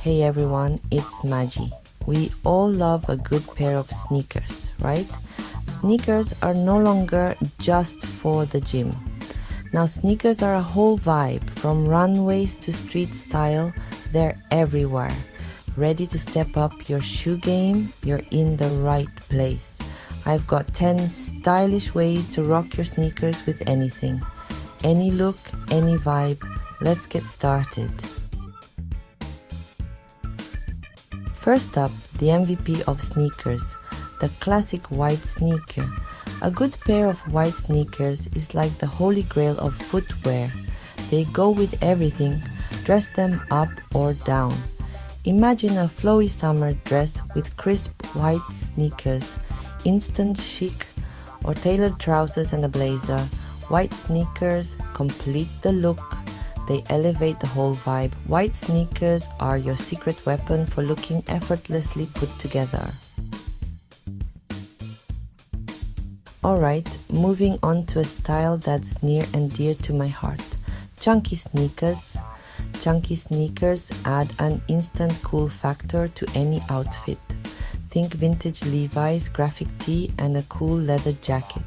Hey everyone, it's Magi. We all love a good pair of sneakers, right? Sneakers are no longer just for the gym. Now sneakers are a whole vibe, from runways to street style, they're everywhere. Ready to step up your shoe game? You're in the right place. I've got 10 stylish ways to rock your sneakers with anything. Any look, any vibe. Let's get started. First up, the MVP of sneakers, the classic white sneaker. A good pair of white sneakers is like the holy grail of footwear. They go with everything, dress them up or down. Imagine a flowy summer dress with crisp white sneakers, instant chic, or tailored trousers and a blazer. White sneakers complete the look. They elevate the whole vibe. White sneakers are your secret weapon for looking effortlessly put together. Alright, moving on to a style that's near and dear to my heart. Chunky sneakers. Chunky sneakers add an instant cool factor to any outfit. Think vintage Levi's graphic tee and a cool leather jacket.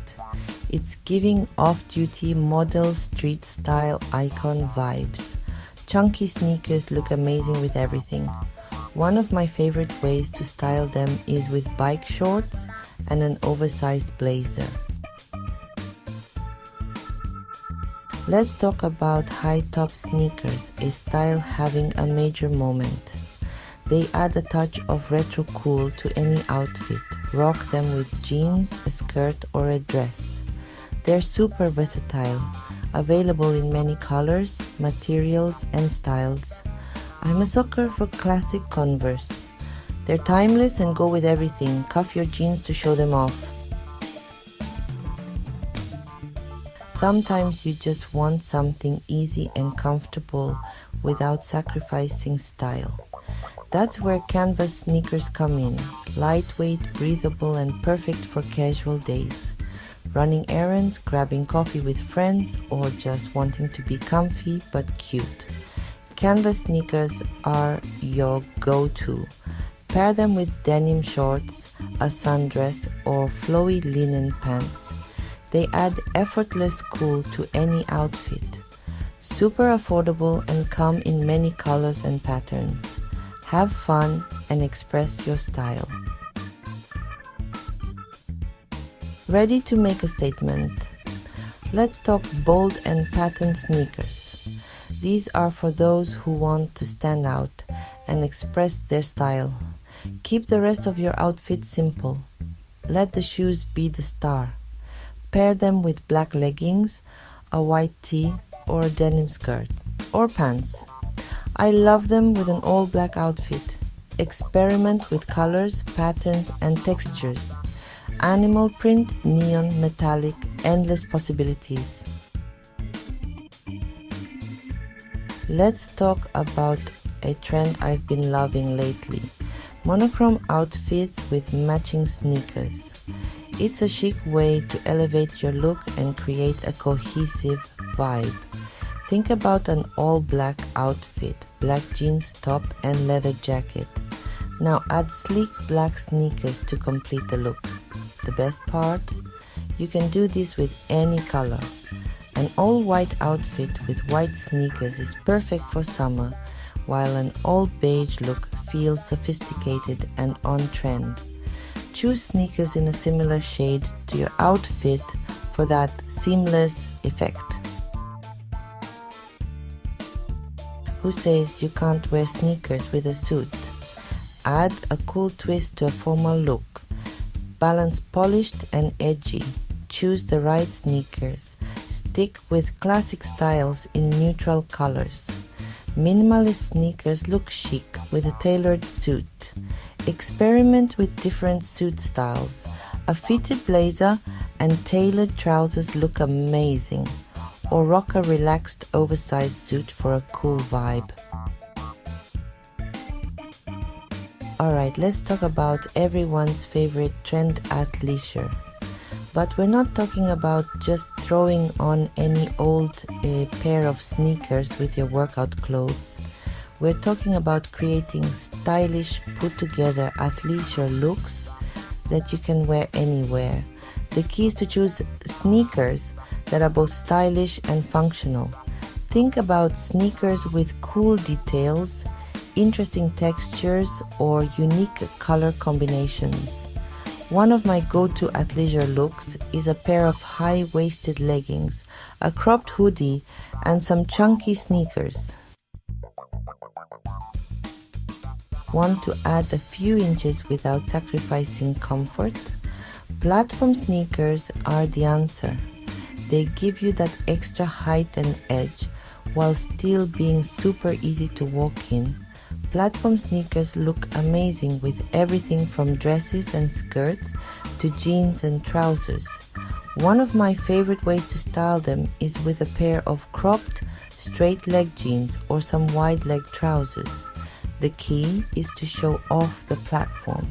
It's giving off-duty model street style icon vibes. Chunky sneakers look amazing with everything. One of my favorite ways to style them is with bike shorts and an oversized blazer. Let's talk about high-top sneakers, a style having a major moment. They add a touch of retro cool to any outfit. Rock them with jeans, a skirt, or a dress. They're super versatile, available in many colors, materials, and styles. I'm a sucker for classic Converse. They're timeless and go with everything. Cuff your jeans to show them off. Sometimes you just want something easy and comfortable without sacrificing style. That's where canvas sneakers come in. Lightweight, breathable, and perfect for casual days. Running errands, grabbing coffee with friends, or just wanting to be comfy but cute. Canvas sneakers are your go-to. Pair them with denim shorts, a sundress, or flowy linen pants. They add effortless cool to any outfit. Super affordable and come in many colors and patterns. Have fun and express your style. Ready to make a statement? Let's talk bold and patterned sneakers. These are for those who want to stand out and express their style. Keep the rest of your outfit simple. Let the shoes be the star. Pair them with black leggings, a white tee, or a denim skirt, or pants. I love them with an all-black outfit. Experiment with colors, patterns, and textures. Animal print, neon, metallic, endless possibilities. Let's talk about a trend I've been loving lately. Monochrome outfits with matching sneakers. It's a chic way to elevate your look and create a cohesive vibe. Think about an all-black outfit, black jeans top and leather jacket. Now add sleek black sneakers to complete the look. The best part? You can do this with any color. An all-white outfit with white sneakers is perfect for summer, while an all-beige look feels sophisticated and on-trend. Choose sneakers in a similar shade to your outfit for that seamless effect. Who says you can't wear sneakers with a suit? Add a cool twist to a formal look. Balance polished and edgy. Choose the right sneakers. Stick with classic styles in neutral colors. Minimalist sneakers look chic with a tailored suit. Experiment with different suit styles. A fitted blazer and tailored trousers look amazing. Or rock a relaxed oversized suit for a cool vibe. Alright, let's talk about everyone's favorite trend at leisure. But we're not talking about just throwing on any old pair of sneakers with your workout clothes. We're talking about creating stylish, put-together athleisure looks that you can wear anywhere. The key is to choose sneakers that are both stylish and functional. Think about sneakers with cool details, interesting textures, or unique color combinations. One of my go-to athleisure looks is a pair of high-waisted leggings, a cropped hoodie, and some chunky sneakers. Want to add a few inches without sacrificing comfort? Platform sneakers are the answer. They give you that extra height and edge while still being super easy to walk in. Platform sneakers look amazing with everything from dresses and skirts to jeans and trousers. One of my favorite ways to style them is with a pair of cropped, straight leg jeans or some wide leg trousers. The key is to show off the platform.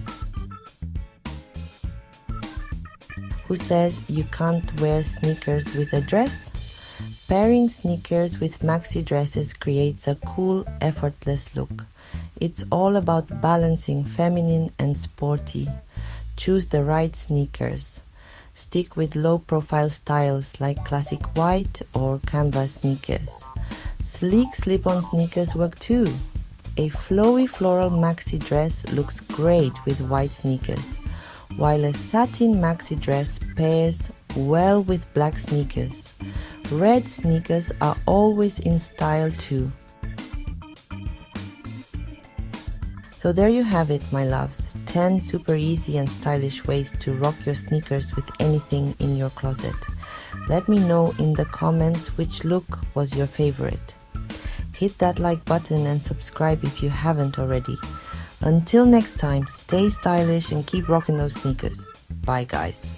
Who says you can't wear sneakers with a dress? Pairing sneakers with maxi dresses creates a cool, effortless look. It's all about balancing feminine and sporty. Choose the right sneakers. Stick with low-profile styles like classic white or canvas sneakers. Sleek slip-on sneakers work too. A flowy floral maxi dress looks great with white sneakers, while a satin maxi dress pairs well with black sneakers. Red sneakers are always in style too. So there you have it, my loves. 10 super easy and stylish ways to rock your sneakers with anything in your closet. Let me know in the comments which look was your favorite. Hit that like button and subscribe if you haven't already. Until next time, stay stylish and keep rocking those sneakers. Bye guys.